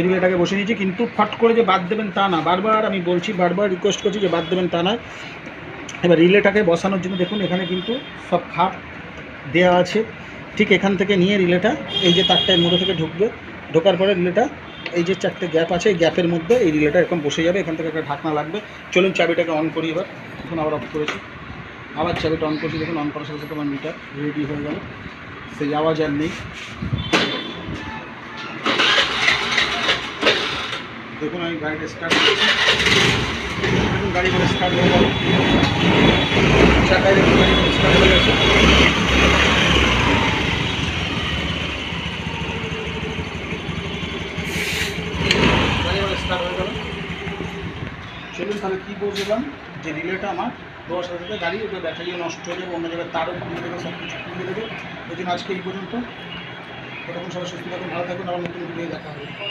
রিলেটাকে বসে নিয়েছি, কিন্তু ফট করে যে বাদ দেবেন তা না, বারবার আমি বলছি, বারবার রিকোয়েস্ট করছি যে বাদ দেবেন তা নয়। এবার রিলেটাকে বসানোর জন্য দেখুন এখানে কিন্তু সব খাপ দেওয়া আছে। ঠিক এখান থেকে নিয়ে রিলেটা এই যে তারটা এর মধ্যে থেকে ঢুকবে, ঢোকার পরে রিলেটা এই যে 4টে গ্যাপ আছে, এই গ্যাপের মধ্যে এই রিলেটা এরকম বসে যাবে। এখান থেকে একটা ঢাকনা লাগবে। চলুন চাবিটাকে অন করি এবার। দেখুন আবার অফ করেছি, আবার চাবিটা অন করছি। দেখুন অন করার সাথে সাথে আমার মিটার রেডি হয়ে গেল, সেই আওয়াজ আর নেই। দেখুন আমি গাড়িটা স্টার্ট করছি, দেখুন গাড়ি করে স্টার্ট হয়ে গেল, চাকায় দেখুন গাড়ি করে স্টার্ট হয়ে গেছে। গাড়ি করে স্টার্ট হয়ে গেল। চলুন তাহলে কী বলছিলাম, যে রিলেটা আমার দেওয়ার সাথে সাথে গাড়ি ওটা ব্যাটারিও নষ্ট হয়ে যাবে, অন্য জায়গায় তারও খুলে দেবে, সব কিছু খুলে দেবে। ওই জন্য আজকে এই পর্যন্ত। তখন সবাই সুস্থ থাকুন, ভালো থাকুন, আবার নতুন ভিডিও দেখা হবে।